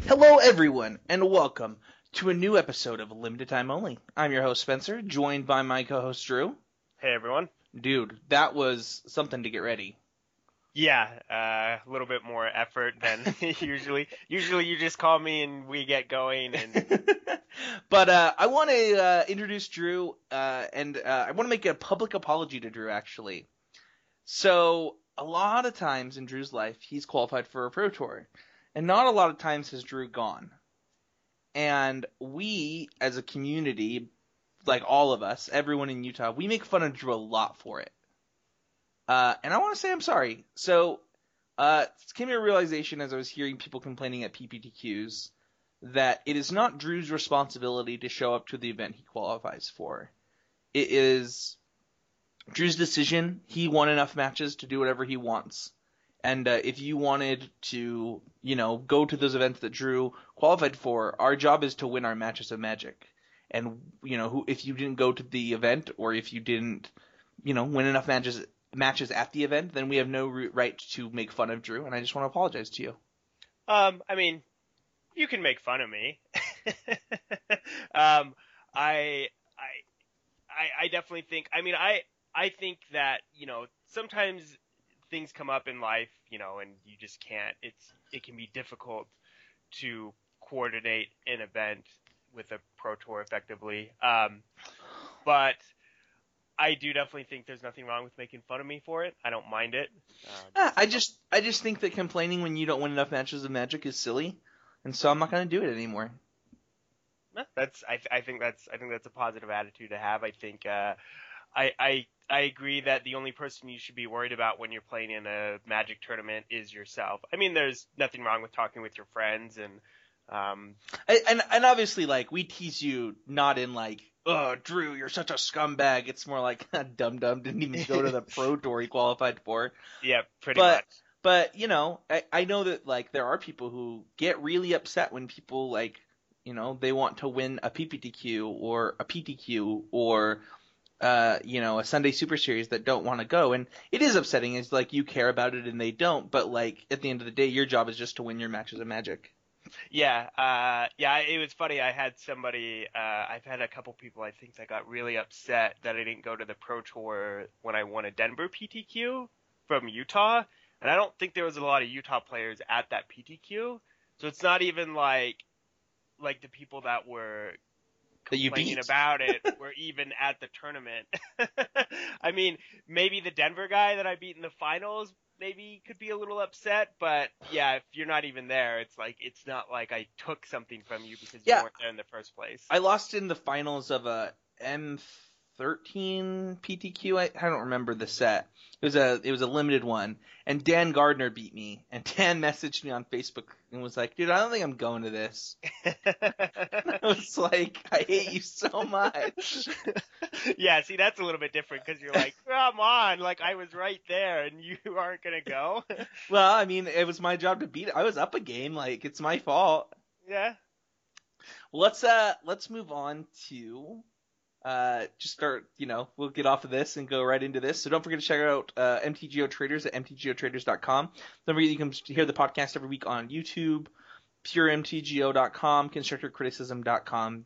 Hello, everyone, and welcome to a new episode of Limited Time Only. I'm your host, Spencer, joined by my co-host, Drew. Hey everyone. Dude, that was something to get ready. Yeah, a little bit more effort than usually. Usually you just call me and we get going. But I want to introduce Drew, and I want to make a public apology to Drew, actually. So, a lot of times in Drew's life, he's qualified for a Pro Tour, and not a lot of times has Drew gone. And we, as a community, like all of us, everyone in Utah, we make fun of Drew a lot for it. And I want to say I'm sorry. So, it came to a realization as I was hearing people complaining at PPTQs that it is not Drew's responsibility to show up to the event he qualifies for. It is Drew's decision. He won enough matches to do whatever he wants. And if you wanted to, go to those events that Drew qualified for, our job is to win our matches of Magic. And, if you didn't go to the event or if you didn't, win enough matches at the event, then we have no right to make fun of Drew. And I just want to apologize to you. I mean, you can make fun of me. I definitely think, I think that, sometimes things come up in life, and you just can't. It can be difficult to coordinate an event with a Pro Tour effectively. But I do definitely think there's nothing wrong with making fun of me for it. I don't mind it. I just think that complaining when you don't win enough matches of Magic is silly, and so I'm not going to do it anymore. I think that's a positive attitude to have. I think I agree that the only person you should be worried about when you're playing in a Magic tournament is yourself. I mean, there's nothing wrong with talking with your friends and obviously, like, we tease you not in like, oh, Drew, you're such a scumbag. It's more like, dum didn't even go to the Pro Tour he qualified for. Yeah, pretty much. But I know that like there are people who get really upset when people like, they want to win a PPTQ or a PTQ or a Sunday Super Series that don't want to go, and it is upsetting. It's like you care about it and they don't, but like at the end of the day, your job is just to win your matches of Magic. Yeah, it was funny. I had somebody, I've had a couple people I think that got really upset that I didn't go to the Pro Tour when I won a Denver PTQ from Utah, and I don't think there was a lot of Utah players at that PTQ, so it's not even like the people that were complaining about it were even at the tournament. I mean, maybe the Denver guy that I beat in the finals maybe could be a little upset, but yeah, if you're not even there, it's like it's not like I took something from you because you weren't there in the first place. I lost in the finals of a M13 PTQ. I don't remember the set. It was a limited one, and Dan Gardner beat me. And Dan messaged me on Facebook and was like, "Dude, I don't think I'm going to this." I was like, "I hate you so much." Yeah, see, that's a little bit different because you're like, "Come on, like I was right there, and you aren't gonna go." Well, I mean, it was my job to beat it. I was up a game. Like, it's my fault. Yeah. Well, let's move on to. Just start, we'll get off of this and go right into this. So don't forget to check out MTGO Traders at mtgotraders.com. Don't forget you can hear the podcast every week on YouTube, puremtgo.com, constructorcriticism.com.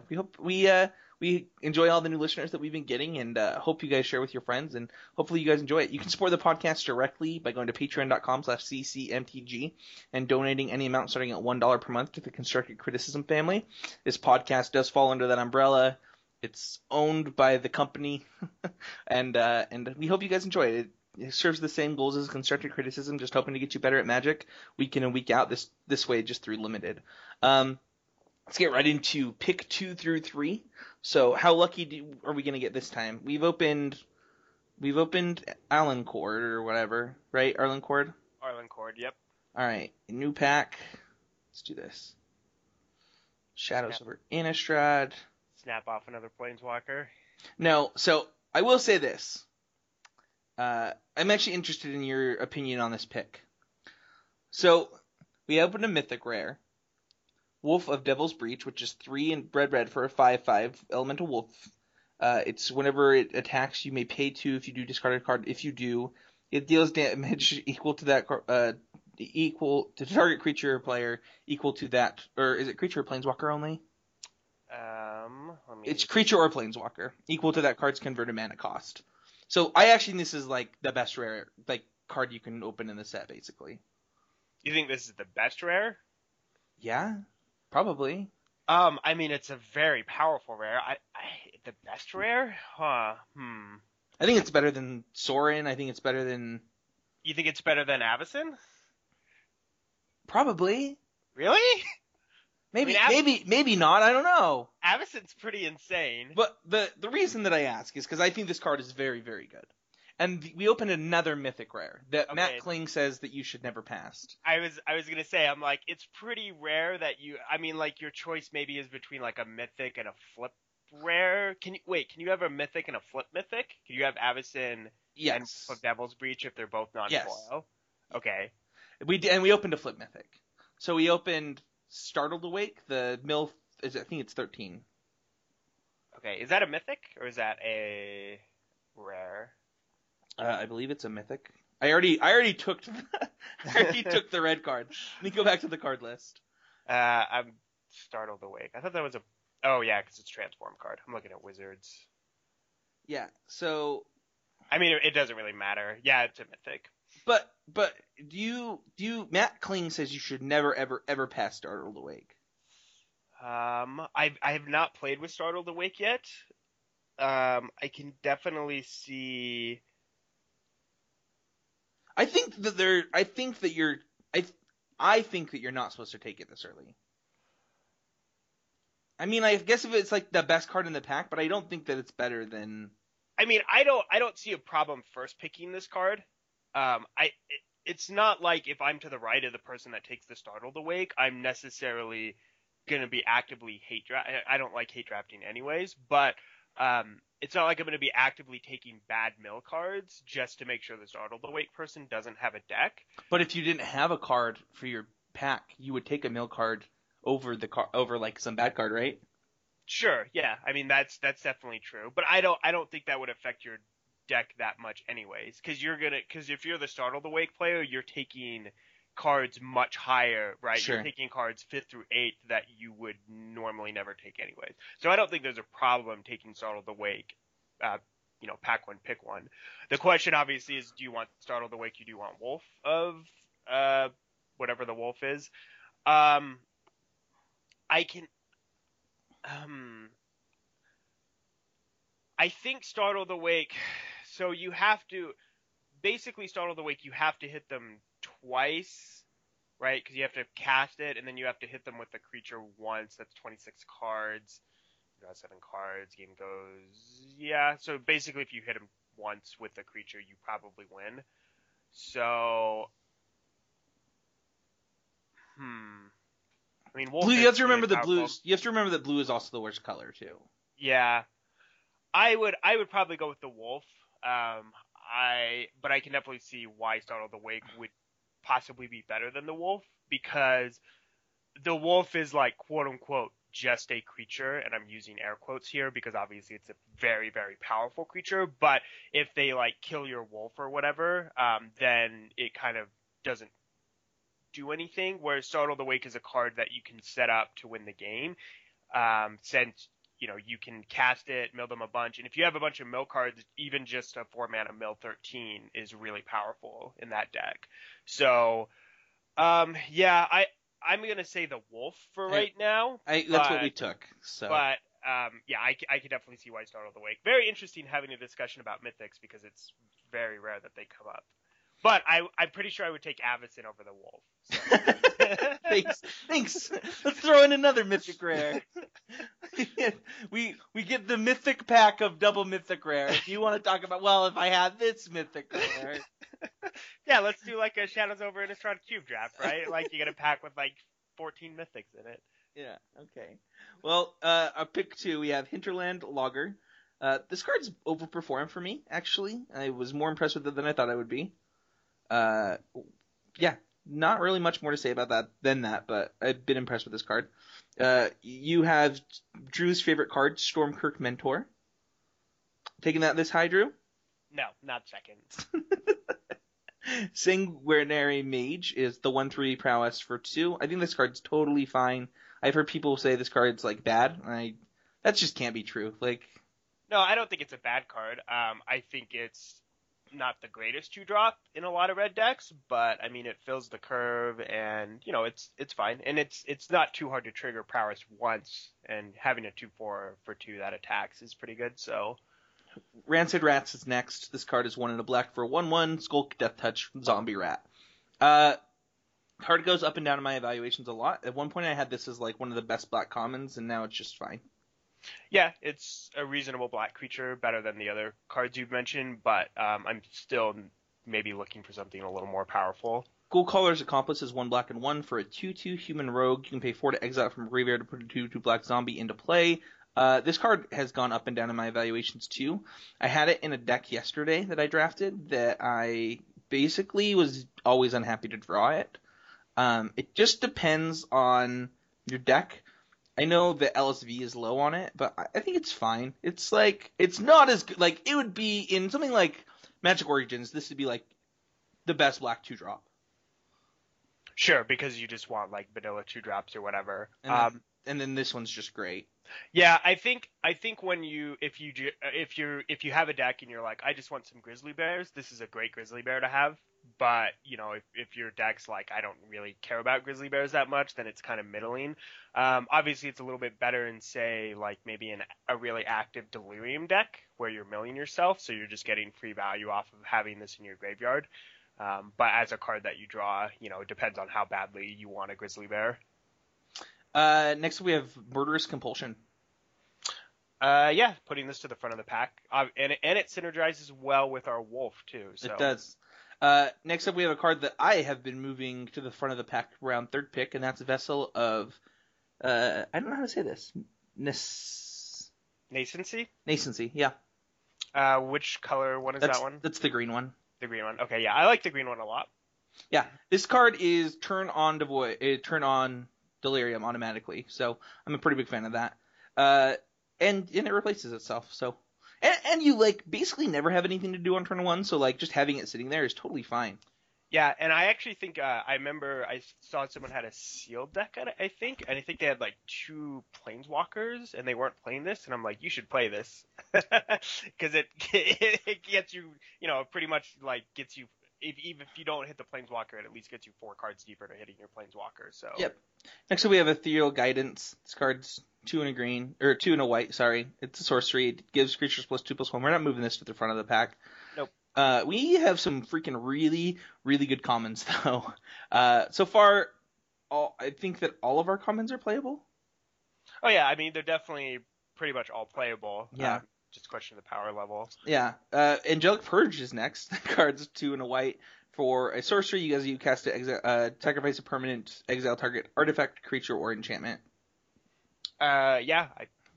We hope we enjoy all the new listeners that we've been getting, and hope you guys share with your friends, and hopefully you guys enjoy it. You can support the podcast directly by going to patreon.com/ccmtg and donating any amount starting at $1 per month to the Constructed Criticism family. This podcast does fall under that umbrella. It's owned by the company, and we hope you guys enjoy it. It serves the same goals as Constructive Criticism, just hoping to get you better at Magic week in and week out. This way, just through Limited. Let's get right into pick 2 through 3. So, how lucky are we gonna get this time? We've opened Allen Cord or whatever, right? Arlen Cord. Arlen Cord, yep. All right, new pack. Let's do this. Shadows over Innistrad. Snap off another Planeswalker. No, so I will say this. I'm actually interested in your opinion on this pick. So, we opened a Mythic Rare. Wolf of Devil's Breach, which is 3 and red for a 5/5 elemental wolf. It's whenever it attacks, you may pay 2 if you do discard a card. If you do, it deals damage equal to that equal to target creature or player equal to that, or is it creature or planeswalker only? It's creature or planeswalker equal to that card's converted mana cost. So I actually think this is like the best rare like card you can open in the set, basically. You think this is the best rare? Yeah, probably. I mean, it's a very powerful rare. The best rare? Huh. I think it's better than Sorin. I think it's better than. You think it's better than Avacyn? Probably. Really? Maybe, maybe not. I don't know. Avacyn's pretty insane. But the reason that I ask is because I think this card is very, very good. And we opened another mythic rare that Matt Kling says that you should never pass. I was gonna say, I'm like, it's pretty rare that like your choice maybe is between like a mythic and a flip rare. Can you have a mythic and a flip mythic? Can you have Avacyn and flip Devil's Breach if they're both non-foil? Yes. Okay. We opened a flip mythic. So we opened Startled Awake, the MILF, I think it's 13. Okay, is that a mythic or is that a rare? I believe it's a mythic. I already took took the red card. Let me go back to the card list. I'm Startled Awake. I thought that was a. Oh yeah, because it's transform card. I'm looking at Wizards. Yeah. So. I mean, it doesn't really matter. Yeah, it's a mythic. But do you Matt Kling says you should never ever pass Startled Awake. I have not played with Startled Awake yet. I can definitely see. I think that you're not supposed to take it this early. I mean, I guess if it's like the best card in the pack, but I don't think that it's better than. I mean, I don't see a problem first picking this card. It's not like if I'm to the right of the person that takes the Startled Awake, I'm necessarily gonna be actively hate draft. I don't like hate drafting anyways, but it's not like I'm going to be actively taking bad mill cards just to make sure the Startled Awake person doesn't have a deck. But if you didn't have a card for your pack, you would take a mill card over over like some bad card, right? Sure, yeah. I mean that's definitely true. But I don't think that would affect your deck that much anyways, because if you're the Startled Awake player, you're taking cards much higher, right? Sure. You're taking cards 5th through 8th that you would normally never take anyways. So I don't think there's a problem taking Startled Awake, pack one, pick one. The question obviously is, do you want Startled Awake? Do you want Wolf of whatever the Wolf is? I think Startled Awake, so you have to, basically Startled Awake, you have to hit them twice, right? Because you have to cast it, and then you have to hit them with the creature once. That's 26 cards. You got 7 cards. Game goes, yeah. So basically, if you hit them once with the creature, you probably win. So, I mean, Wolf blue. You have to remember really the blues. You have to remember that blue is also the worst color too. Yeah, I would probably go with the Wolf. But I can definitely see why Startled Awake would possibly be better than the Wolf, because the Wolf is like quote unquote just a creature, and I'm using air quotes here because obviously it's a very, very powerful creature, but if they like kill your Wolf or whatever, then it kind of doesn't do anything, whereas Startled Awake is a card that you can set up to win the game, since you can cast it, mill them a bunch, and if you have a bunch of mill cards, even just a 4-mana mill 13 is really powerful in that deck. So, yeah, I'm gonna say the Wolf for right now. That's what we took. So, but yeah, I could definitely see why Startled Awake. Very interesting having a discussion about Mythics because it's very rare that they come up. But I'm pretty sure I would take Avacyn over the Wolf. So. Thanks. Let's throw in another mythic rare. we get the mythic pack of double mythic rare. If you want to talk about, well, if I had this mythic rare. Yeah, let's do like a Shadows over Innistrad Cube draft, right? Like you get a pack with like 14 mythics in it. Yeah, okay. Well, pick 2, we have Hinterland Logger. This card's overperformed for me, actually. I was more impressed with it than I thought I would be. Yeah, not really much more to say about that than that, but I've been impressed with this card. You have Drew's favorite card, Stormkirk Mentor. Taking that this high, Drew? No, not second. Sanguinary Mage is the 1/3 prowess for 2. I think this card's totally fine. I've heard people say this card's like bad. That just can't be true. Like, No, I don't think it's a bad card. I think it's not the greatest 2-drop in a lot of red decks, but I mean it fills the curve, and it's fine, and it's not too hard to trigger prowess once, and having a 2/4 for 2 that attacks is pretty good. So Rancid Rats is next. This card is 1 in a black for 1/1 Skulk Death Touch Zombie Rat. Card goes up and down in my evaluations a lot. At one point I had this as like one of the best black commons, and now it's just fine. yeah, it's a reasonable black creature, better than the other cards you've mentioned, but I'm still maybe looking for something a little more powerful. Ghoulcaller's Accomplice is 1 black and 1 for a 2/2 human rogue. You can pay 4 to exile from graveyard to put a 2/2 black zombie into play. This card has gone up and down in my evaluations too. I had it in a deck yesterday that I drafted that I basically was always unhappy to draw it. It just depends on your deck. I know the LSV is low on it, but I think it's fine. It's like, it's not as good. Like, it would be in something like Magic Origins, this would be like the best black 2-drop. Sure, because you just want like vanilla 2-drops or whatever. And then this one's just great. Yeah, I think when if you have a deck and you're like, I just want some grizzly bears, this is a great grizzly bear to have. But if your deck's like, I don't really care about grizzly bears that much, then it's kind of middling. Obviously, it's a little bit better in, say, like maybe a really active delirium deck where you're milling yourself, so you're just getting free value off of having this in your graveyard. But as a card that you draw, it depends on how badly you want a grizzly bear. Next we have Murderous Compulsion. Yeah, putting this to the front of the pack, and it synergizes well with our wolf too. So. It does. Next up we have a card that I have been moving to the front of the pack around 3rd pick, and that's Vessel of I don't know how to say this. Nascency? Nascency, yeah. Which color one is that one? That's the green one. The green one. Okay, yeah, I like the green one a lot. Yeah, this card is turn on Delirium automatically, so I'm a pretty big fan of that. And it replaces itself, so and you like basically never have anything to do on turn 1, so like just having it sitting there is totally fine. Yeah, and I actually think I remember I saw someone had a sealed deck on it, I think, and I think they had like 2 planeswalkers, and they weren't playing this, and I'm like, you should play this because it gets you, pretty much like gets you. Even if you don't hit the Planeswalker, it at least gets you 4 cards deeper to hitting your Planeswalker. So. Yep. Next up we have Ethereal Guidance. This card's 2 and a green, or 2 and a white, sorry. It's a sorcery. It gives creatures +2/+1. We're not moving this to the front of the pack. Nope. We have some freaking really, really good commons, though. So far, I think that all of our commons are playable. Oh, yeah. I mean, they're definitely pretty much all playable. Yeah. Just a question of the power level. Yeah. Angelic Purge is next. The card's 2 and a white for a sorcery. You cast it, sacrifice a permanent, exile target artifact, creature, or enchantment. Yeah.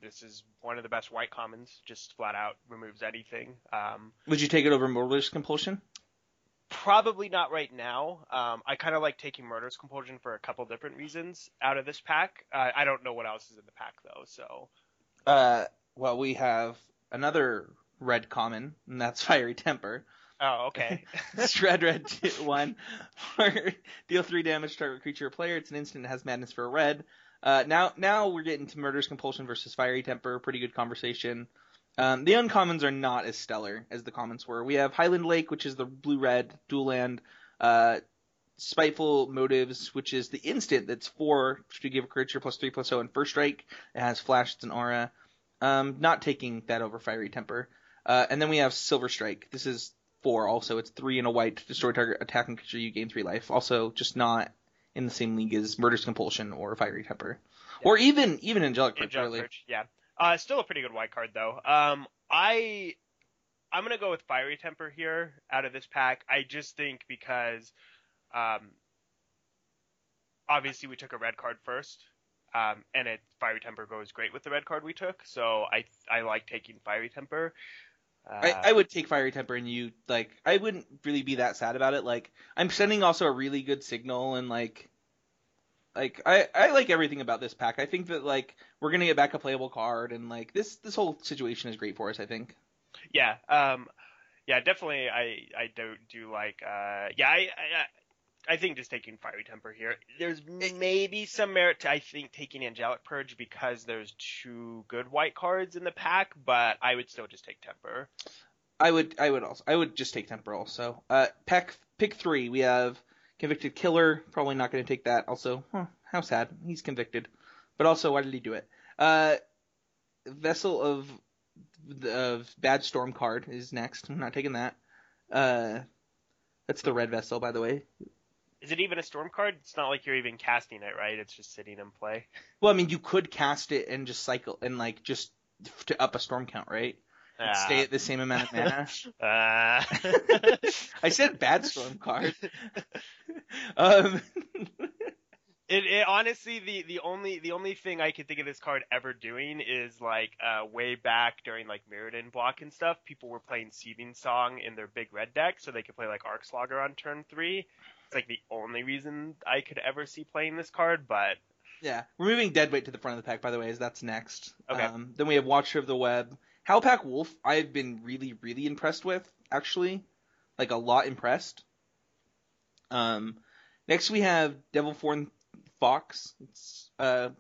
This is one of the best white commons. Just flat out removes anything. Would you take it over Murderous Compulsion? Probably not right now. I kind of like taking Murderous Compulsion for a couple different reasons out of this pack. I don't know what else is in the pack, though, so. Well, we have another red common, and that's Fiery Temper. Oh, okay. It's red 1. Deal 3 damage to target creature or player. It's an instant that has madness for a red. Now we're getting to Murderous Compulsion versus Fiery Temper. Pretty good conversation. The uncommons are not as stellar as the commons were. We have Highland Lake, which is the blue-red dual land. Spiteful Motives, which is the instant that's 4 to give a creature +3/+0 and first strike. It has flash, it's an aura. Not taking that over Fiery Temper. And then we have Silver Strike. This is 4 also. It's 3 and a white to destroy target attacking creature, you gain 3 life. Also just not in the same league as Murderous Compulsion or Fiery Temper. Yeah. Or even Angelic Purge. Yeah. Still a pretty good white card though. I'm gonna go with Fiery Temper here out of this pack. I just think because obviously we took a red card first. And Fiery Temper goes great with the red card we took, so I like taking Fiery Temper. I would take Fiery Temper, and I wouldn't really be that sad about it. Like, I'm sending also a really good signal, and I like everything about this pack. I think that we're gonna get back a playable card, and this whole situation is great for us, I think. Yeah. Yeah, definitely. I do like. Yeah, I think just taking Fiery Temper here. There's maybe some merit to I think taking Angelic Purge because there's two good white cards in the pack, but I would still just take Temper. I would just take Temper also. Pick 3. We have Convicted Killer. Probably not going to take that. Also, how sad. He's convicted. But also, why did he do it? Vessel of Bad Storm card is next. I'm not taking that. That's the red vessel, by the way. Is it even a Storm card? It's not like you're even casting it, right? It's just sitting in play. Well, I mean, you could cast it and just cycle and like just to up a Storm count, right? Stay at the same amount of mana. I said Bad Storm card. It honestly the only thing I can think of this card ever doing is like way back during like Mirrodin block and stuff, people were playing Seething Song in their big red deck so they could play like Arcslogger on turn 3. It's like the only reason I could ever see playing this card, but yeah, we're moving Deadweight to the front of the pack, by the way, as that's next. Okay. Then we have Watcher of the Web. Howlpack Wolf, I've been really, really impressed with, actually. Like, a lot impressed. Next we have Devilforn Fox,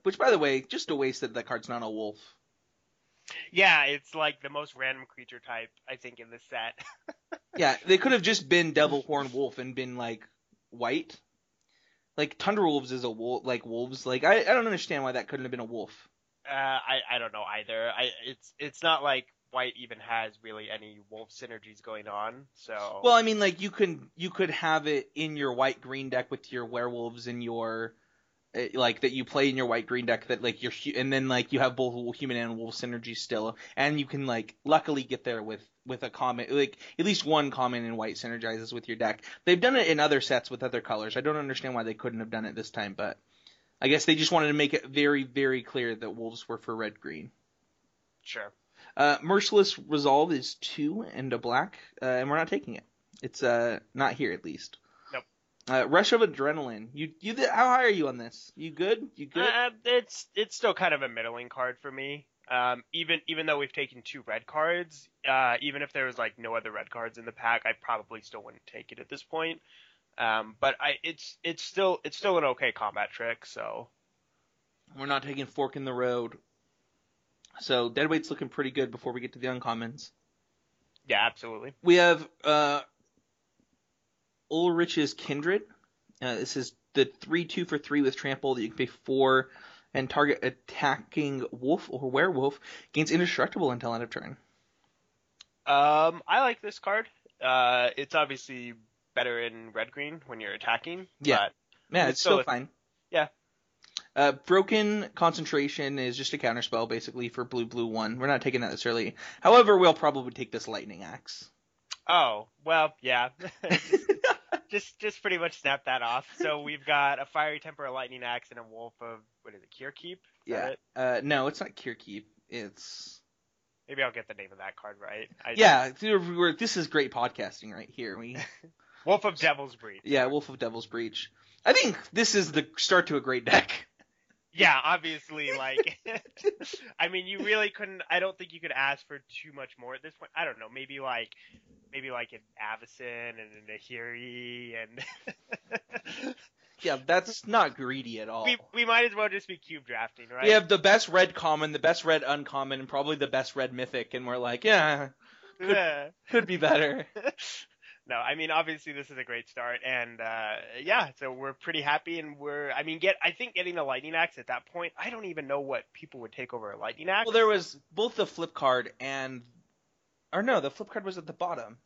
which, by the way, just a waste that card's not a wolf. Yeah, it's like the most random creature type, I think, in this set. Yeah, they could have just been Devilhorn Wolf and been, like, white. Like, Tundra Wolves is a wolf, like, wolves. Like, I don't understand why that couldn't have been a wolf. I don't know either. It's not like white even has really any wolf synergies going on. So well, I mean, like you could have it in your white green deck with your werewolves and your like that you play in your white green deck that like and then like you have both human and wolf synergy still, and you can like luckily get there with a common, like at least one common and white synergizes with your deck. They've done it in other sets with other colors. I don't understand why they couldn't have done it this time, but I guess they just wanted to make it very, very clear that wolves were for red-green. Sure. Merciless Resolve is 2 and a black, and we're not taking it. It's not here at least. Nope. Rush of Adrenaline. How high are you on this? You good? You good? It's still kind of a middling card for me. Even though we've taken 2 red cards, even if there was like no other red cards in the pack, I probably still wouldn't take it at this point. But it's still an okay combat trick, so we're not taking Fork in the Road. So Deadweight's looking pretty good before we get to the uncommons. Yeah, absolutely. We have Ulrich's Kindred. This is the 3/2 for 3 with trample that you can pay 4 and target attacking wolf or werewolf gains indestructible until end of turn. I like this card. It's obviously better in red-green when you're attacking. Yeah. But yeah, it's still fine. Yeah. Broken Concentration is just a counterspell, basically, for blue 1. We're not taking that necessarily. However, we'll probably take this Lightning Axe. Oh, well, yeah. just pretty much snap that off. So we've got a Fiery Temper, a Lightning Axe, and a Wolf of, what is it, Kirkeep? Yeah. No, it's not Kirkeep. It's... Maybe I'll get the name of that card right. This is great podcasting right here. Wolf of Devil's Breach. Yeah, Wolf of Devil's Breach. I think this is the start to a great deck. Yeah, obviously, like, I mean, you really couldn't, I don't think you could ask for too much more at this point. I don't know, maybe like an Avacyn and an Ahiri and... Yeah, that's not greedy at all. We might as well just be cube drafting, right? We have the best red common, the best red uncommon, and probably the best red mythic, and we're like, could be better. No, I mean, obviously this is a great start, and so we're pretty happy, and I think getting a Lightning Axe at that point, I don't even know what people would take over a Lightning Axe. Well, there was both the flip card the flip card was at the bottom.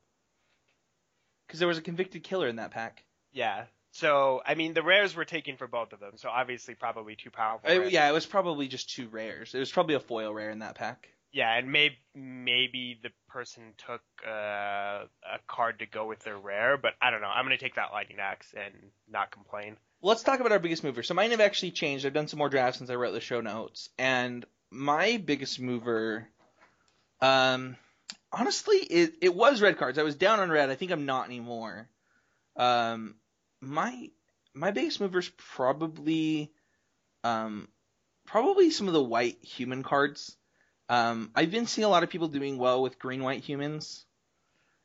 Because there was a Convicted Killer in that pack. Yeah. So, I mean, the rares were taken for both of them, so obviously probably too powerful. It was probably just 2 rares. It was probably a foil rare in that pack. Yeah, and maybe the person took a card to go with their rare, but I don't know. I'm going to take that Lightning Axe and not complain. Well, let's talk about our biggest mover. So mine have actually changed. I've done some more drafts since I wrote the show notes. And my biggest mover, honestly, it was red cards. I was down on red. I think I'm not anymore. My biggest mover is probably some of the white human cards. I've been seeing a lot of people doing well with green-white humans,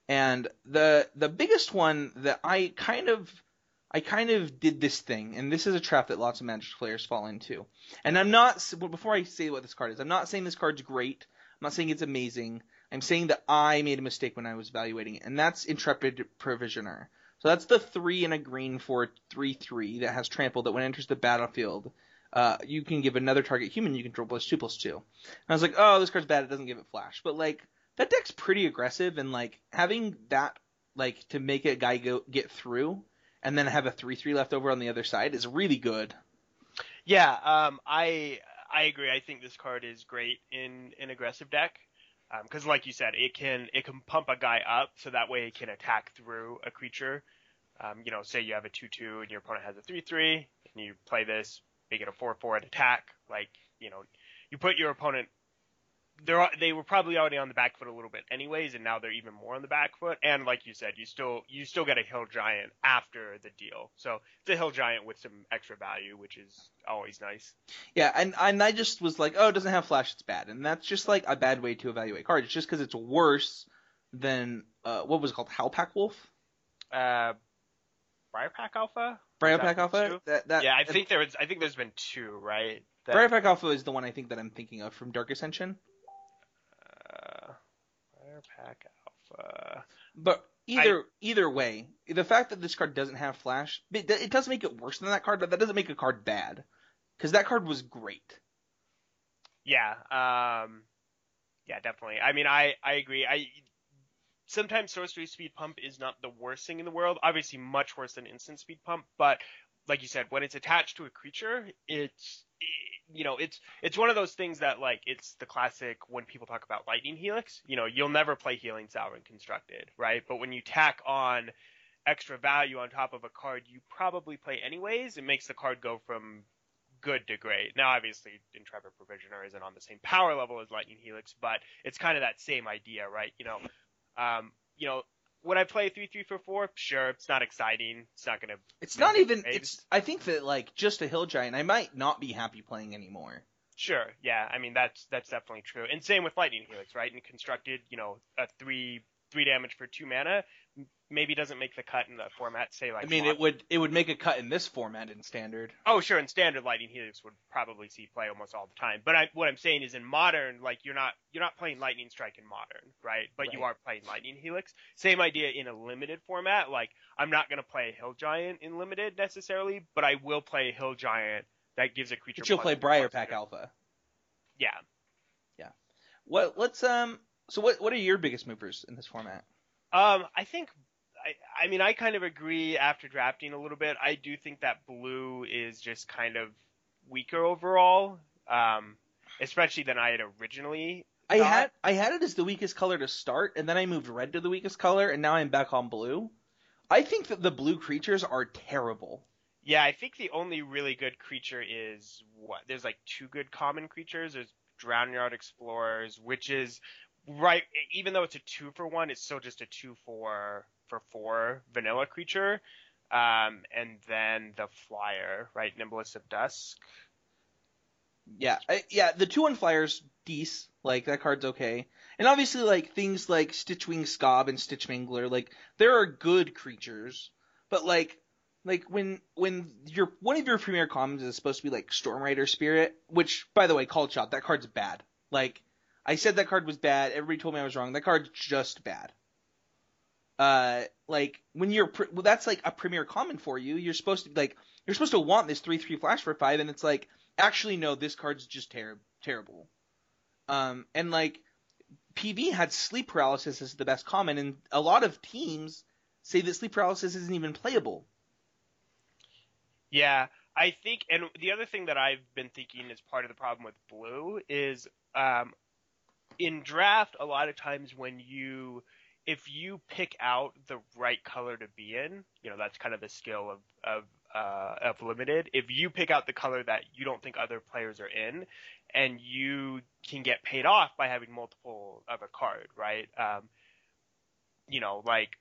And the biggest one that I kind of did this thing, and this is a trap that lots of Magic players fall into. And I'm not before I say what this card is, I'm not saying this card's great. I'm not saying it's amazing. I'm saying that I made a mistake when I was evaluating it, and that's Intrepid Provisioner. So that's the 3 and a green for 3/3 that has trample that when it enters the battlefield, you can give another target human you control +2/+2. And I was like, oh, this card's bad. It doesn't give it flash. But like that deck's pretty aggressive, and like having that like to make a guy get through and then have a 3/3 left over on the other side is really good. Yeah, I agree. I think this card is great in an aggressive deck. Because like you said, it can pump a guy up so that way it can attack through a creature. Say you have a 2/2 and your opponent has a 3/3, and you play this, make it a 4/4 at attack. Like, you put your opponent. They were probably already on the back foot a little bit anyways, and now they're even more on the back foot. And like you said, you still get a Hill Giant after the deal. So it's a Hill Giant with some extra value, which is always nice. Yeah, and I just was like, oh, it doesn't have flash, it's bad, and that's just like a bad way to evaluate cards. It's just because it's worse than what was it called, Howlpack Wolf? Uh, Briarpack Alpha? Briarpack Alpha? Yeah, I think there's been 2, right? Briarpack Alpha is the one I think that I'm thinking of from Dark Ascension. Firepack Alpha. But either way, the fact that this card doesn't have flash, it does make it worse than that card, but that doesn't make a card bad, because that card was great. Yeah, yeah, definitely. I mean, I agree. Sometimes sorcery speed pump is not the worst thing in the world. Obviously, much worse than instant speed pump. But like you said, when it's attached to a creature, it's one of those things that like it's the classic when people talk about Lightning Helix. You'll never play Healing Salve in Constructed, right? But when you tack on extra value on top of a card you probably play anyways, it makes the card go from good to great. Now, obviously, Intrepid Provisioner isn't on the same power level as Lightning Helix, but it's kind of that same idea, right? Would I play 3/3 for 4? Sure, it's not exciting. It's not gonna. It's not even. It's. I think that like just a Hill Giant, I might not be happy playing anymore. Sure, yeah. I mean that's definitely true. And same with Lightning Helix, right? And Constructed, a 3 damage for 2 mana maybe doesn't make the cut in the format. Say like. I mean, it would make a cut in this format in Standard. Oh, sure. In Standard, Lightning Helix would probably see play almost all the time. But what I'm saying is, in Modern, like you're not playing Lightning Strike in Modern, right? But right. You are playing Lightning Helix. Same idea in a limited format. Like I'm not going to play a Hill Giant in limited necessarily, but I will play a Hill Giant that gives a creature. But you'll play Briarpack Alpha. Yeah. Yeah. So what are your biggest movers in this format? I think. I kind of agree after drafting a little bit. I do think that blue is just kind of weaker overall, especially than I had originally thought. I had it as the weakest color to start, and then I moved red to the weakest color, and now I'm back on blue. I think that the blue creatures are terrible. Yeah, I think the only really good creature is what? There's like 2 good common creatures. There's Drownyard Explorers, which is right. Even though it's a 2-for-1, it's still just a 2/4 for 4 vanilla creature, and then the flyer, right, Nimbus of Dusk. Yeah, the 2/1 flyers, decent, like that card's okay, and obviously like things like Stitchwing Scob and Stitchmangler, like there are good creatures, but like when your one of your premier commons is supposed to be like Stormrider Spirit, which by the way, called shot, that card's bad. Like I said that card was bad. Everybody told me I was wrong. That card's just bad. Like when that's like a premier common for you. You're supposed to want this 3/3 flash for 5, and it's like actually no, this card's just terrible. And like PV had Sleep Paralysis as the best common, and a lot of teams say that Sleep Paralysis isn't even playable. Yeah, I think, and the other thing that I've been thinking is part of the problem with blue is in draft, a lot of times if you pick out the right color to be in, that's kind of the skill of limited. If you pick out the color that you don't think other players are in, and you can get paid off by having multiple of a card, right? Like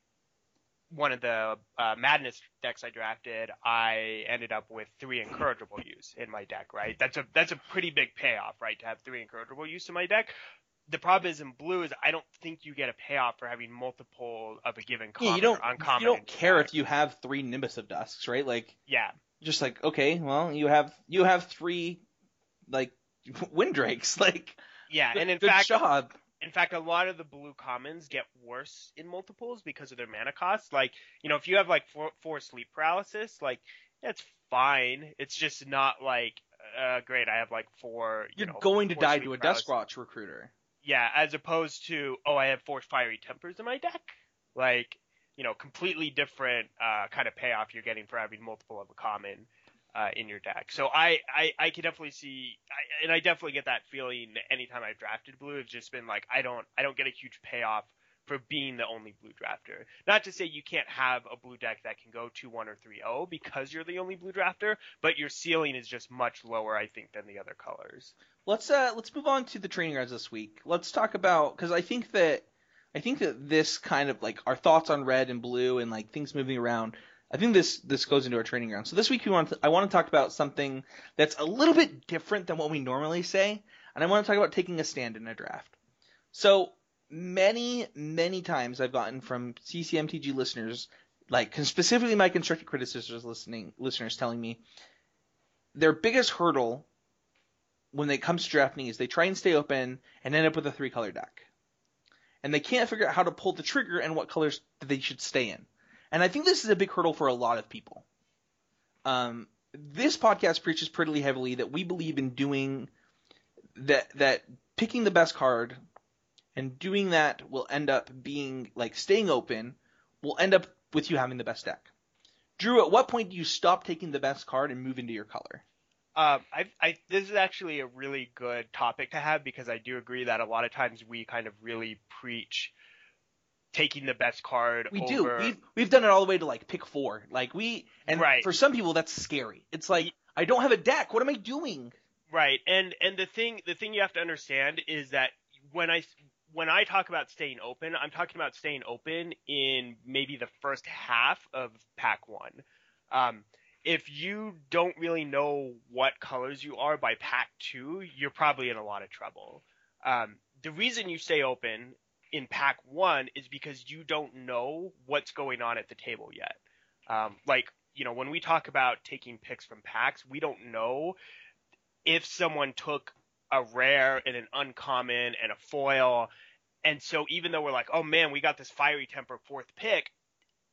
one of the Madness decks I drafted, I ended up with 3 Incorrigible Use in my deck, right? That's a pretty big payoff, right? To have 3 Incorrigible Use in my deck. the problem is in blue is I don't think you get a payoff for having multiple of a given Yeah, common or uncommon. you don't care deck. if you have 3 Nimbus of Dusks, right? Like, Yeah, just like, okay, well, you have 3 like Windrakes, like, yeah, and good job. in fact, a lot of the blue commons get worse in multiples because of their mana cost. Like, if you have like four sleep paralysis, like that's fine. It's just not like great. I have like four. You're going to die sleep to a paralysis. Duskwatch recruiter. Yeah, as opposed to I have 4 fiery tempers in my deck. Like, completely different kind of payoff you're getting for having multiple of a common in your deck. So I can definitely see, and I definitely get that feeling anytime I've drafted blue. It's just been like I don't get a huge payoff for being the only blue drafter. Not to say you can't have a blue deck that can go 2-1 or 3-0 because you're the only blue drafter, but your ceiling is just much lower, I think, than the other colors. Let's move on to the training grounds this week. Let's talk about, because I think that this kind of like our thoughts on red and blue and like things moving around. I think this goes into our training ground. So this week I want to talk about something that's a little bit different than what we normally say, and I want to talk about taking a stand in a draft. So many times I've gotten from CCMTG listeners, like specifically my constructive criticisms listeners telling me their biggest hurdle when it comes to drafting is they try and stay open and end up with a 3-color deck. And they can't figure out how to pull the trigger and what colors they should stay in. And I think this is a big hurdle for a lot of people. This podcast preaches pretty heavily that we believe in doing that picking the best card and doing that will end up being like staying open will end up with you having the best deck. Drew, at what point do you stop taking the best card and move into your color? This is actually a really good topic to have because I do agree that a lot of times we kind of really preach taking the best card. We do. We've done it all the way to like pick 4. Like right. For some people that's scary. It's like I don't have a deck. What am I doing? Right. And the thing you have to understand is that when I talk about staying open, I'm talking about staying open in maybe the first half of pack 1. If you don't really know what colors you are by pack 2, you're probably in a lot of trouble. The reason you stay open in pack 1 is because you don't know what's going on at the table yet. When we talk about taking picks from packs, we don't know if someone took a rare and an uncommon and a foil. And so even though we're like, oh man, we got this fiery temper 4th pick,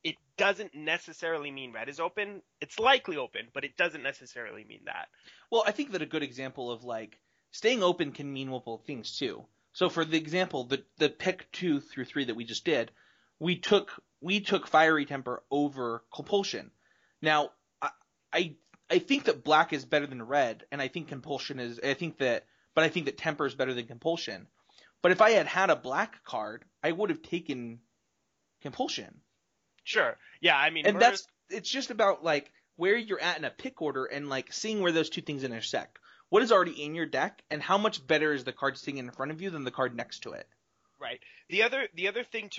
it doesn't necessarily mean red is open. It's likely open, but it doesn't necessarily mean that. Well, I think that a good example of like staying open can mean multiple things too. So for the example, the pick 2 through 3 that we just did, we took fiery temper over compulsion. Now, I think that black is better than red, and I think compulsion is. I think that temper is better than compulsion. But if I had a black card, I would have taken compulsion. Sure. Yeah, I mean, and it's just about like where you're at in a pick order and like seeing where those two things intersect. What is already in your deck, and how much better is the card sitting in front of you than the card next to it? Right. The other thing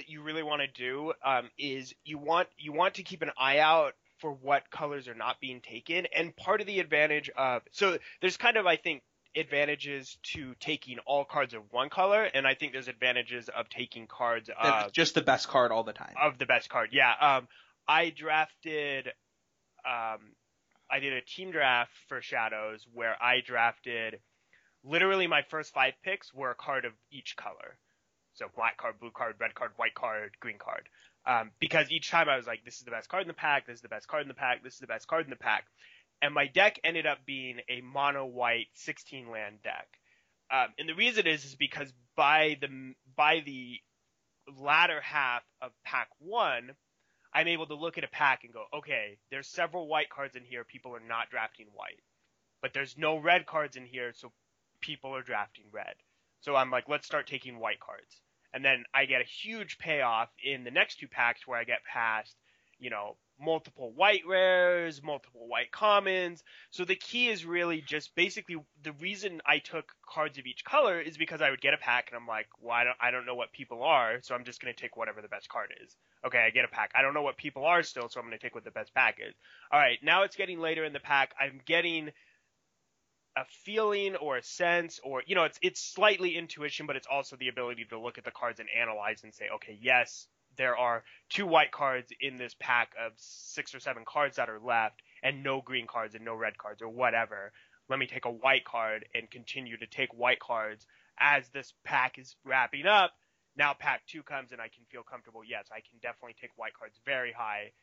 you really want to do is you want to keep an eye out for what colors are not being taken, and part of the advantage of so there's kind of I think advantages to taking all cards of one color, and I think there's advantages of taking cards of just the best card all the time. Of the best card, yeah. I drafted. I did a team draft for Shadows where I drafted literally my first 5 picks were a card of each color. So black card, blue card, red card, white card, green card. Because each time I was like, this is the best card in the pack, this is the best card in the pack, this is the best card in the pack. And my deck ended up being a mono white 16 land deck. And the reason is because by the latter half of pack 1, I'm able to look at a pack and go, okay, there's several white cards in here. People are not drafting white. But there's no red cards in here, so people are drafting red. So I'm like, let's start taking white cards. And then I get a huge payoff in the next 2 packs where I get past, multiple white rares, multiple white commons. So the key is really just basically the reason I took cards of each color is because I would get a pack and I'm like, well, I don't know what people are, so I'm just going to take whatever the best card is. Okay, I get a pack. I don't know what people are still, so I'm going to take what the best pack is. All right, now it's getting later in the pack. I'm getting a feeling or a sense, or it's slightly intuition, but it's also the ability to look at the cards and analyze and say, okay, yes, there are 2 white cards in this pack of 6 or 7 cards that are left, and no green cards and no red cards or whatever. Let me take a white card and continue to take white cards as this pack is wrapping up. Now pack 2 comes and I can feel comfortable. Yes, I can definitely take white cards very high,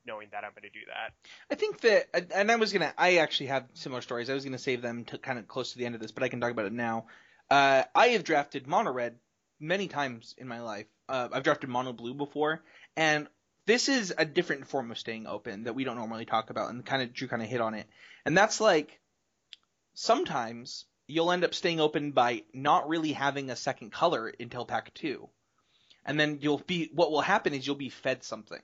knowing that I'm going to do that. I think that, and I actually have similar stories. I was going to save them to kind of close to the end of this, but I can talk about it now. I have drafted mono red many times in my life. I've drafted mono blue before, and this is a different form of staying open that we don't normally talk about, and Drew kind of hit on it. And that's like, sometimes you'll end up staying open by not really having a second color until pack 2. And then what will happen is you'll be fed something.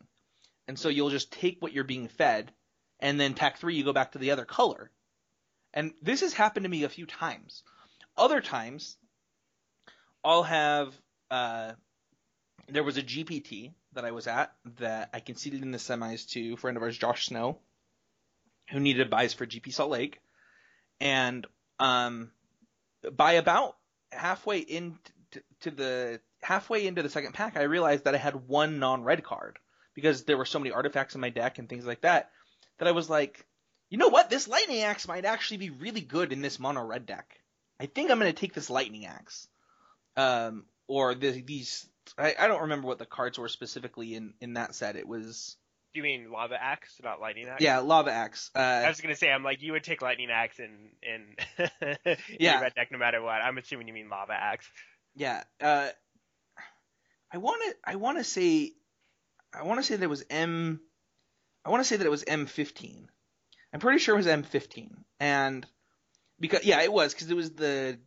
And so you'll just take what you're being fed, and then pack 3 you go back to the other color. And this has happened to me a few times. Other times, I'll have there was a GPT that I was at that I conceded in the semis to a friend of ours, Josh Snow, who needed buys for GP Salt Lake. And by about halfway into the second pack, I realized that I had 1 non-red card because there were so many artifacts in my deck and things like that I was like, you know what? This Lightning Axe might actually be really good in this mono red deck. I think I'm going to take this Lightning Axe. I don't remember what the cards were specifically in that set. It was... Do you mean Lava Axe, not Lightning Axe? Yeah, Lava Axe. I was going to say, I'm like, you would take Lightning Axe in your red deck no matter what. I'm assuming you mean Lava Axe. Yeah. I want to say that it was M15. I'm pretty sure it was M15. And because it was the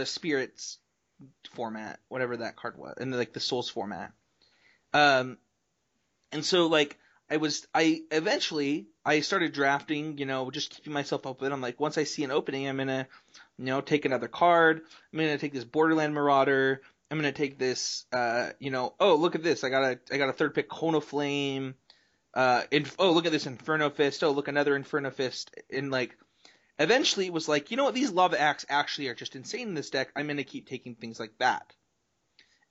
spirits format, whatever that card was, and like the souls format. And so like I eventually started drafting, just keeping myself open. I'm like, once I see an opening, I'm gonna, take another card. I'm gonna take this Borderland Marauder. I'm gonna take this, oh, look at this. I got a third pick Cone Flame. Look at this Inferno Fist. Oh, look, another Inferno Fist. And like, eventually it was like, you know what? These Lava Axe actually are just insane in this deck. I'm gonna keep taking things like that.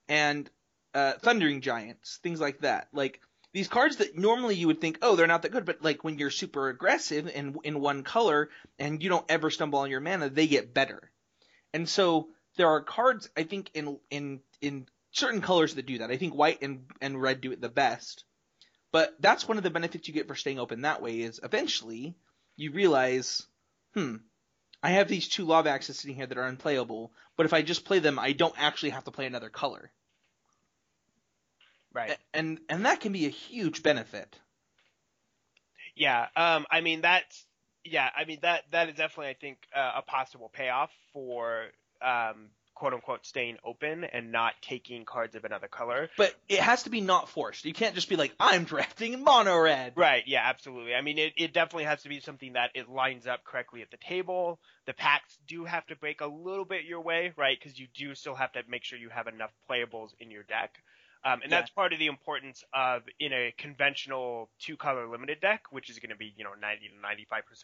And, Thundering Giants, things like that. Like, these cards that normally you would think, oh, they're not that good, but like when you're super aggressive and in 1 color and you don't ever stumble on your mana, they get better. And so there are cards, I think, in certain colors that do that. I think white and red do it the best. But that's one of the benefits you get for staying open that way is eventually you realize, I have these 2 Lava Axes sitting here that are unplayable, but if I just play them, I don't actually have to play another color. Right. And that can be a huge benefit. Yeah. That is definitely, I think, a possible payoff for, quote unquote, staying open and not taking cards of another color. But it has to be not forced. You can't just be like, I'm drafting mono red. Right. Yeah, absolutely. I mean, it definitely has to be something that it lines up correctly at the table. The packs do have to break a little bit your way, right? Because you do still have to make sure you have enough playables in your deck. That's part of the importance of in a conventional 2-color limited deck, which is going to be 90 to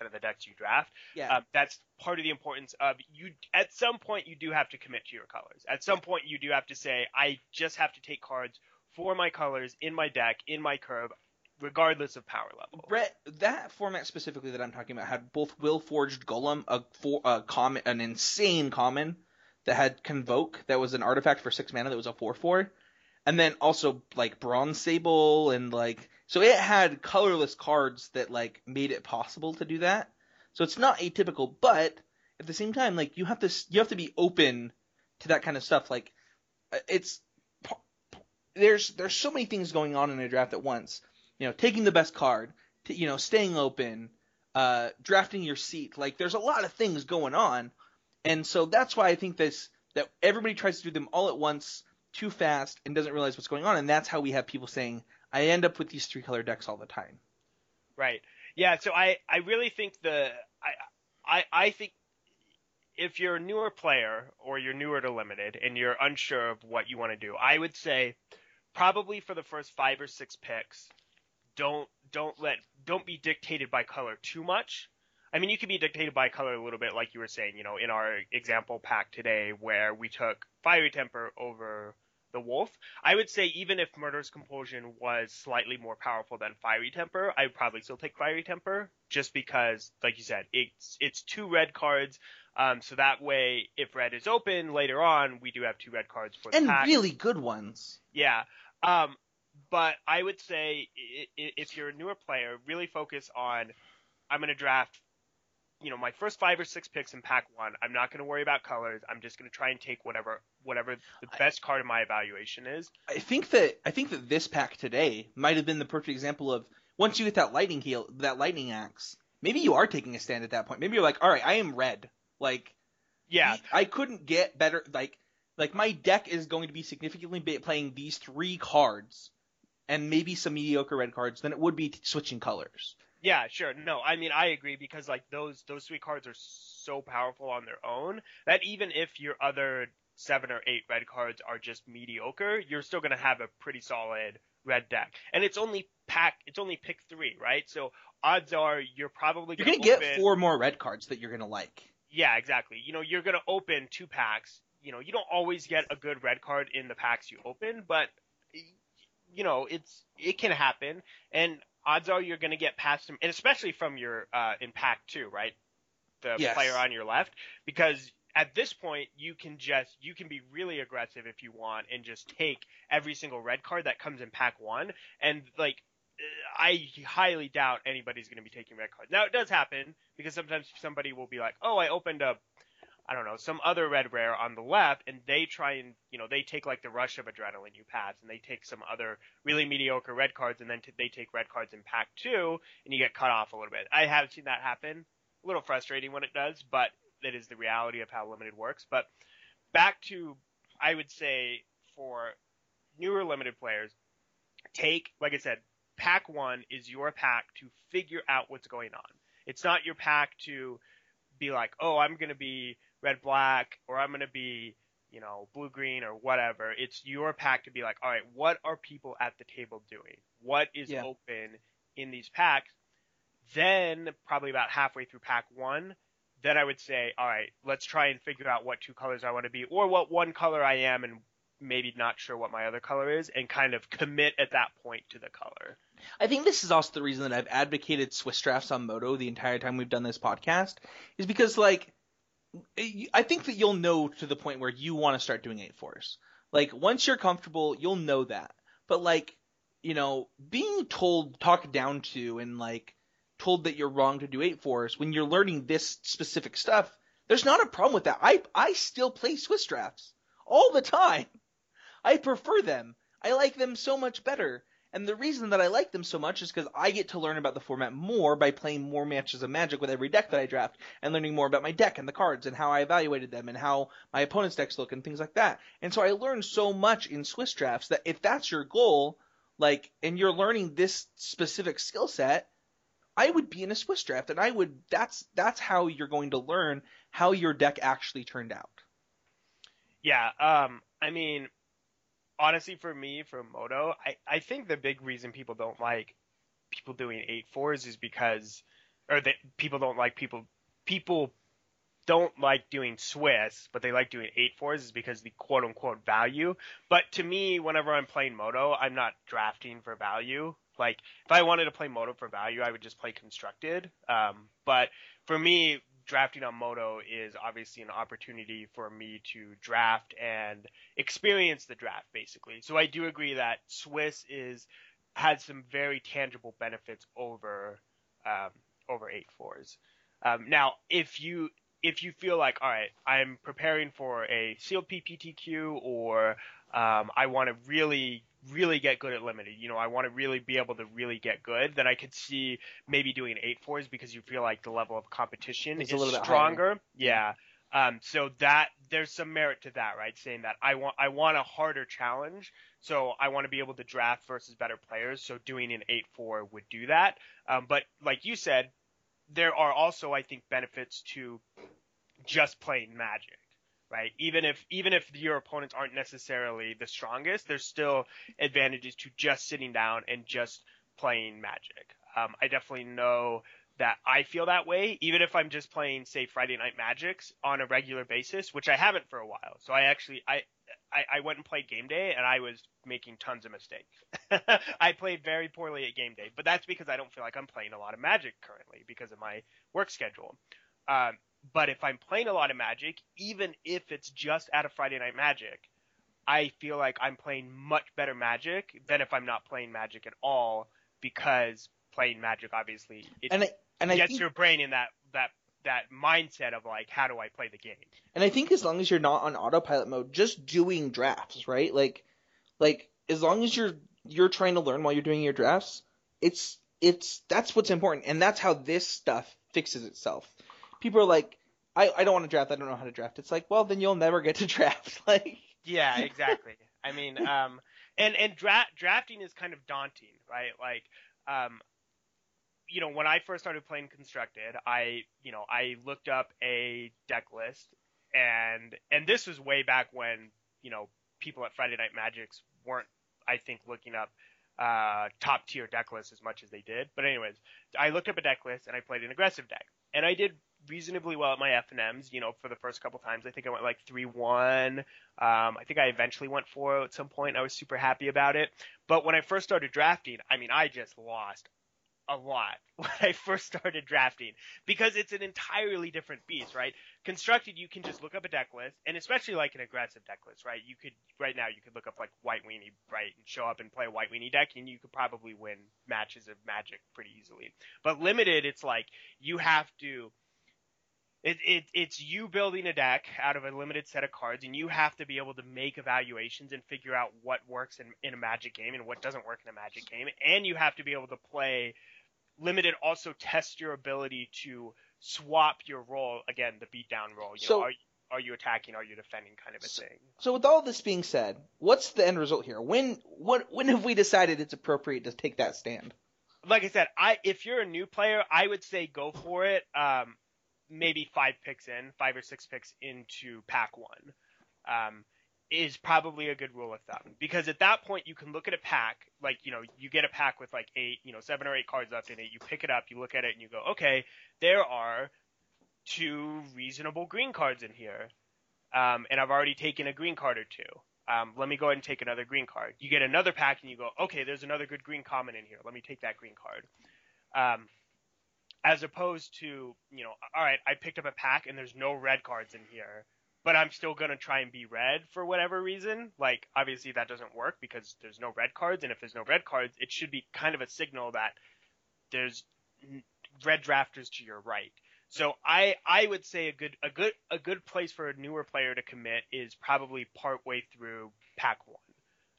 95% of the decks you draft. Yeah. That's part of the importance of you. At some point, you do have to commit to your colors. At some point, you do have to say, I just have to take cards for my colors in my deck, in my curve, regardless of power level. Brett, that format specifically that I'm talking about had both Will Forged Golem, an insane common that had Convoke, that was an artifact for 6 mana that was a 4/4. And then also, like, Bronze Sable and, like... So it had colorless cards that, like, made it possible to do that. So it's not atypical, but at the same time, like, you have to be open to that kind of stuff. Like, there's so many things going on in a draft at once. Taking the best card, staying open, drafting your seat. Like, there's a lot of things going on. And so that's why I think that everybody tries to do them all at once too fast and doesn't realize what's going on, and that's how we have people saying, I end up with these 3-color decks all the time. Right. Yeah, so I really think I think if you're a newer player or you're newer to Limited and you're unsure of what you want to do, I would say probably for the first 5 or 6 picks, don't be dictated by color too much. I mean, you could be dictated by color a little bit, like you were saying, you know, in our example pack today where we took Fiery Temper over the Wolf. I would say even if Murderous Compulsion was slightly more powerful than Fiery Temper, I would probably still take Fiery Temper just because, like you said, it's 2 red cards. So that way, if red is open later on, we do have 2 red cards for the And pack. really good ones. Yeah. But I would say if you're a newer player, really focus on, I'm going to draft, you know, my first 5 or 6 picks in pack 1. I'm not going to worry about colors. I'm just going to try and take whatever the best card in my evaluation is. I think that this pack today might have been the perfect example of once you get that lightning axe, maybe you are taking a stand at that point. Maybe you're like, all right, I am red. Like, yeah, I couldn't get better. Like my deck is going to be significantly playing these 3 cards and maybe some mediocre red cards than it would be switching colors. Yeah, sure. No, I mean, I agree because like those 3 cards are so powerful on their own that even if your other 7 or 8 red cards are just mediocre, you're still going to have a pretty solid red deck. And it's only pick 3, right? So odds are you're probably going to get 4 more red cards that you're going to like. Yeah, exactly. You know, you're going to open 2 packs. You know, you don't always get a good red card in the packs you open, but you know, it can happen. And odds are you're going to get past them, and especially from your in pack 2, right? The player on your left, because at this point you can be really aggressive if you want and just take every single red card that comes in pack 1. And like, I highly doubt anybody's going to be taking red cards. Now it does happen because sometimes somebody will be like, oh, I opened up, I don't know, some other red rare on the left, and they try and, you know, they take like the Rush of Adrenaline you pass, and they take some other really mediocre red cards, and then they take red cards in pack 2, and you get cut off a little bit. I have seen that happen. A little frustrating when it does, but that is the reality of how limited works. But back to, I would say, for newer limited players, take, like I said, pack 1 is your pack to figure out what's going on. It's not your pack to be like, oh, I'm going to be red-black, or I'm going to be, you know, blue-green, or whatever. It's your pack to be like, all right, what are people at the table doing? What is open in these packs? Then, probably about halfway through pack 1, then I would say, all right, let's try and figure out what 2 colors I want to be, or what 1 color I am and maybe not sure what my other color is, and kind of commit at that point to the color. I think this is also the reason that I've advocated Swiss drafts on Moto the entire time we've done this podcast, is because, like, I think that you'll know to the point where you want to start doing 8-4s. Like, once you're comfortable, you'll know that. But, like, you know, being talked down to, and, like, told that you're wrong to do 8-4s when you're learning this specific stuff, there's not a problem with that. I still play Swiss drafts all the time. I prefer them. I like them so much better. And the reason that I like them so much is because I get to learn about the format more by playing more matches of Magic with every deck that I draft, and learning more about my deck and the cards and how I evaluated them and how my opponent's decks look and things like that. And so I learn so much in Swiss drafts that if that's your goal, like, and you're learning this specific skill set, I would be in a Swiss draft, and that's how you're going to learn how your deck actually turned out. Yeah, I mean, honestly, for me, for Moto, I think the big reason people don't like people doing 8-4s is because, or that people don't like people don't like doing Swiss, but they like doing 8-4s is because the quote unquote value. But to me, whenever I'm playing Moto, I'm not drafting for value. Like, if I wanted to play Moto for value, I would just play Constructed. But for me, drafting on Moto is obviously an opportunity for me to draft and experience the draft, basically. So I do agree that Swiss has some very tangible benefits over 8-4s. Now, if you feel like, all right, I'm preparing for a sealed PPTQ, or I want to really get good at limited, you know, I want to really be able to really get good, then I could see maybe doing 8-4s because you feel like the level of competition is a little stronger. Bit higher. Yeah. So that there's some merit to that, right? Saying that I want a harder challenge, so I want to be able to draft versus better players. So doing an 8-4 would do that. But like you said, there are also, I think, benefits to just playing Magic. Right. Even if your opponents aren't necessarily the strongest, there's still advantages to just sitting down and just playing Magic. I definitely know that I feel that way, even if I'm just playing, say, Friday Night Magics on a regular basis, which I haven't for a while. So I went and played game day, and I was making tons of mistakes. I played very poorly at game day, but that's because I don't feel like I'm playing a lot of Magic currently because of my work schedule. But if I'm playing a lot of Magic, even if it's just at a Friday Night Magic, I feel like I'm playing much better Magic than if I'm not playing Magic at all, because playing Magic, obviously, I gets think, your brain in that mindset of like, how do I play the game? and I think as long as you're not on autopilot mode, just doing drafts, right? Like as long as you're trying to learn while you're doing your drafts, it's that's what's important, and that's how this stuff fixes itself. People are like, I don't want to draft, I don't know how to draft. It's like, well, then you'll never get to draft. Like, Yeah, exactly. I mean, drafting is kind of daunting, right? Like, when I first started playing Constructed, I looked up a deck list, and this was way back when, people at Friday Night Magics weren't, I think, looking up top tier deck lists as much as they did. But anyways, I looked up a deck list and I played an aggressive deck, and I did reasonably well at my F&Ms, for the first couple times. I think I went like 3-1. I think I eventually went 4 at some point. I was super happy about it. But when I first started drafting, I mean, I just lost a lot when I first started drafting, because it's an entirely different beast, right? Constructed, you can just look up a deck list, and especially like an aggressive deck list, right? Right now you could look up like White Weenie, right, and show up and play a White Weenie deck, and you could probably win matches of Magic pretty easily. But Limited, it's like you have to. It's you building a deck out of a limited set of cards, and you have to be able to make evaluations and figure out what works in a Magic game and what doesn't work in a Magic game, and you have to be able to play. Limited also tests your ability to swap your role, again, the beatdown role. Are you attacking? Are you defending? Kind of a thing. So with all this being said, what's the end result here? When have we decided it's appropriate to take that stand? Like I said, if you're a new player, I would say go for it. Maybe 5 or 6 picks into pack 1. Is probably a good rule of thumb, because at that point you can look at a pack, like, you get a pack with like 7 or 8 cards left in it. You pick it up, you look at it, and you go, okay, there are 2 reasonable green cards in here, and I've already taken a green card or 2. Let me go ahead and take another green card. You get another pack, and you go, okay, there's another good green common in here. Let me take that green card. As opposed to, all right, I picked up a pack and there's no red cards in here, but I'm still going to try and be red for whatever reason. Like, obviously that doesn't work because there's no red cards, and if there's no red cards, it should be kind of a signal that there's red drafters to your right. So I would say a good place for a newer player to commit is probably partway through pack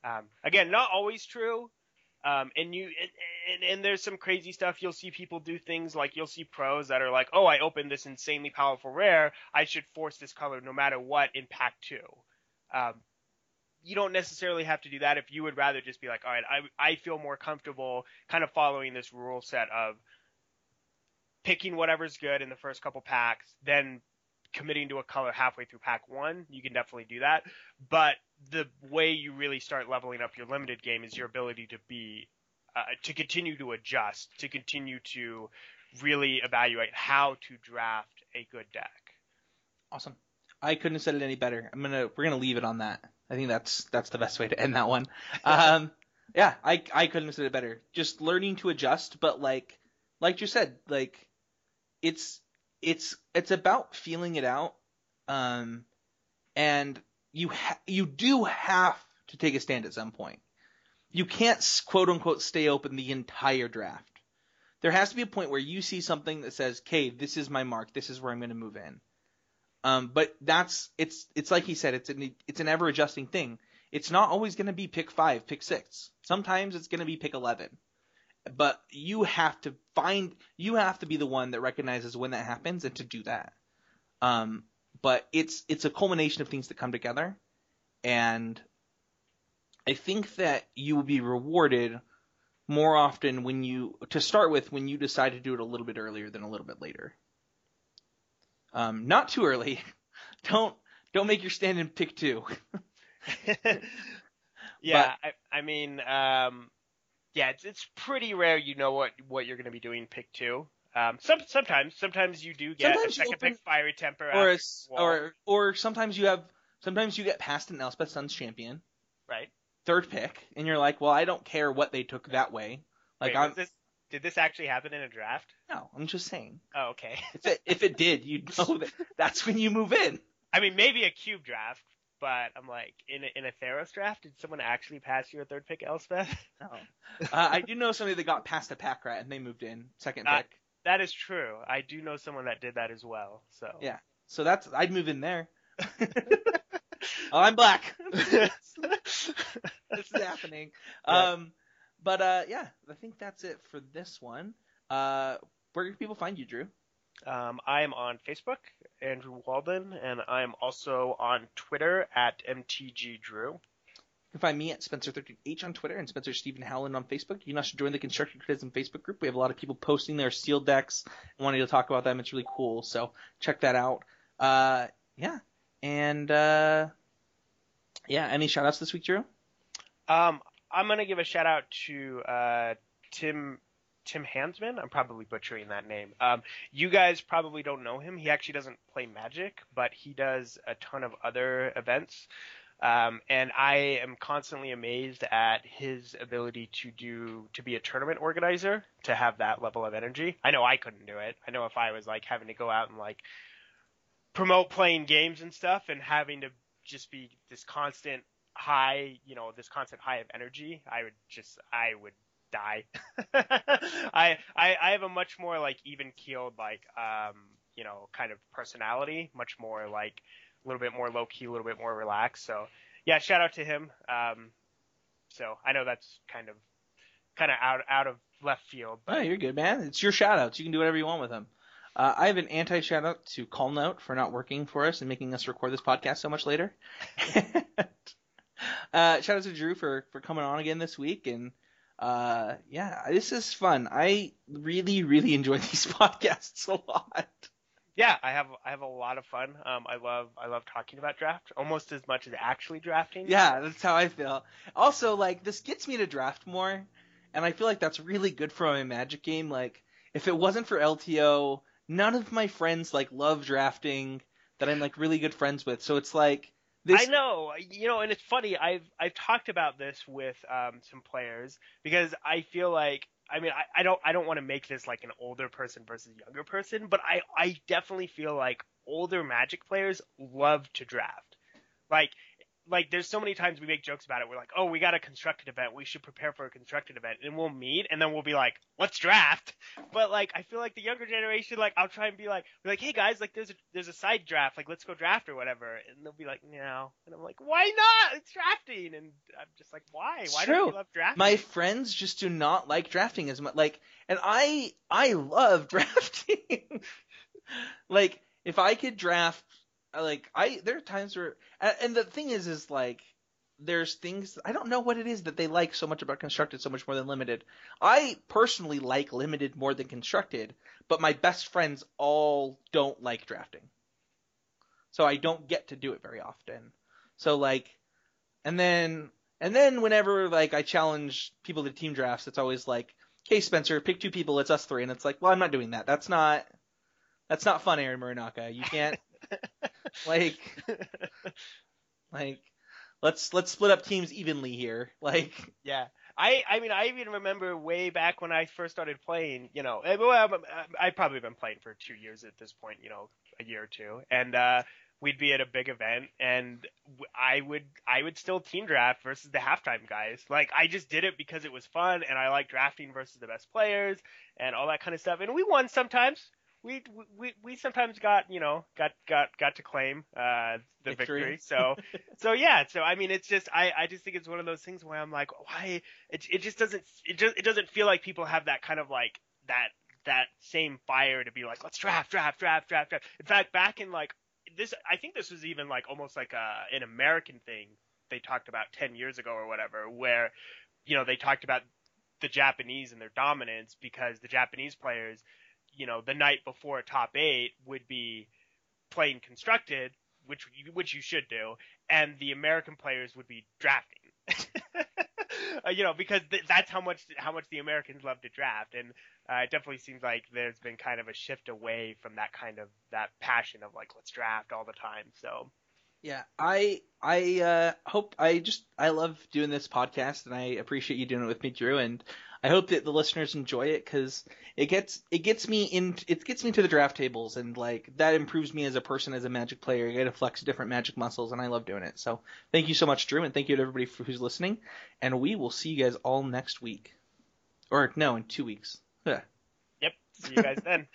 1. Again, not always true. And there's some crazy stuff. You'll see people do things like, you'll see pros that are like, oh, I opened this insanely powerful rare, I should force this color no matter what in pack 2. You don't necessarily have to do that if you would rather just be like, all right, I feel more comfortable kind of following this rule set of picking whatever's good in the first couple packs, then committing to a color halfway through pack 1. You can definitely do that. But the way you really start leveling up your limited game is your ability to be to continue to adjust, to continue to really evaluate how to draft a good deck. Awesome. I couldn't have said it any better. We're gonna leave it on that. I think that's the best way to end that one. Yeah, I couldn't have said it better. Just learning to adjust, but like you said, like it's about feeling it out, and you do have to take a stand at some point. You can't quote unquote stay open the entire draft. There has to be a point where you see something that says, "Okay, this is my mark. This is where I'm going to move in." But it's like he said, it's an ever adjusting thing. It's not always going to be pick 5, pick 6. Sometimes it's going to be pick 11. But you have to be the one that recognizes when that happens and to do that. But it's a culmination of things that come together, and I think that you will be rewarded more often when you decide to do it a little bit earlier than a little bit later. Not too early. Don't make your stand in pick 2. Yeah, but, I mean, yeah, it's pretty rare what you're going to be doing pick 2. Sometimes you do get Sometimes a you second open- pick Fiery Temper or after wall, or sometimes you get past an Elspeth Suns champion, right? third pick, and you're like, well, I don't care what they took that way. Like Wait, did this actually happen in a draft? no, I'm just saying. Oh, okay. If it did, you'd know that's when you move in. I mean, maybe a cube draft, but I'm like, in a Theros draft, did someone actually pass your third pick, Elspeth? No. I do know somebody that got past a pack rat and they moved in second pick. That is true. I do know someone that did that as well. So Yeah. So I'd move in there. Oh, I'm black. This is happening. Yeah. Yeah, I think that's it for this one. Where can people find you, Drew? I am on Facebook, Andrew Walden, and I am also on Twitter at MTGDrew. You can find me at Spencer13H on Twitter and Spencer Stephen Howland on Facebook. You can also join the Constructed Criticism Facebook group. We have a lot of people posting their sealed decks and wanting to talk about them. It's really cool, so check that out. Yeah. And any shout outs this week, Drew? I'm gonna give a shout out to Tim Hansman. I'm probably butchering that name. You guys probably don't know him. He actually doesn't play Magic, but he does a ton of other events. And I am constantly amazed at his ability to be a tournament organizer, to have that level of energy. I know I couldn't do it. I know if I was like having to go out and like promote playing games and stuff and having to just be this constant high, this constant high of energy, I would die. I have a much more like even keeled, like, kind of personality, much more like a little bit more low key, a little bit more relaxed. So yeah, shout out to him. So I know that's kind of out of left field. Oh, you're good, man. It's your shout outs. You can do whatever you want with them. I have an anti shout out to Call Note for not working for us and making us record this podcast so much later. Shout out to Drew for coming on again this week, and this is fun. I really, really enjoy these podcasts a lot. Yeah, I have a lot of fun. I love talking about draft almost as much as actually drafting. Yeah, that's how I feel. Also, like, this gets me to draft more, and I feel like that's really good for my Magic game. Like, if it wasn't for LTO, none of my friends like love drafting that I'm like really good friends with. So it's like this. I know, and it's funny. I've talked about this with some players because I feel like, I mean, I don't want to make this like an older person versus younger person, but I definitely feel like older Magic players love to draft. Like there's so many times we make jokes about it. We're like, oh, we got a constructed event. We should prepare for a constructed event. And we'll meet and then we'll be like, let's draft. But like, I feel like the younger generation, like I'll try and be like, hey guys, like there's a side draft. Like let's go draft or whatever. And they'll be like, no. And I'm like, why not? It's drafting. And I'm just like, why? Why don't you love drafting? My friends just do not like drafting as much. Like, and I love drafting. Like, if I could draft, there are times where, and the thing is like, there's things, I don't know what it is that they like so much about Constructed so much more than Limited. I personally like Limited more than Constructed, but my best friends all don't like drafting. So I don't get to do it very often. So like, and then whenever like I challenge people to team drafts, it's always like, hey Spencer, pick two people, it's us three. And it's like, well, I'm not doing that. That's not fun, Aaron Muranaka. You can't, like, let's split up teams evenly here. Like, yeah. I mean, I even remember way back when I first started playing, I've probably been playing for 2 years at this point, a year or two. And, we'd be at a big event and I would still team draft versus the halftime guys. Like, I just did it because it was fun and I like drafting versus the best players and all that kind of stuff. And we won sometimes. We sometimes got to claim the victory. So yeah. So I mean, it's just I just think it's one of those things where I'm like, why it just doesn't feel like people have that kind of like that same fire to be like, let's draft. In fact, back in like this, I think this was even like almost like an American thing they talked about 10 years ago or whatever, where they talked about the Japanese and their dominance because the Japanese players, the night before top 8 would be playing Constructed, which you should do, and the American players would be drafting. Because that's how much the Americans love to draft, and it definitely seems like there's been kind of a shift away from that passion of like let's draft all the time. So Yeah, I hope I love doing this podcast, and I appreciate you doing it with me, Drew, and I hope that the listeners enjoy it because it gets me to the draft tables, and like that improves me as a person, as a Magic player. I get to flex different Magic muscles, and I love doing it. So thank you so much, Drew, and thank you to everybody who's listening, and we will see you guys all next week, or no, in 2 weeks. Yeah. yep, see you guys then.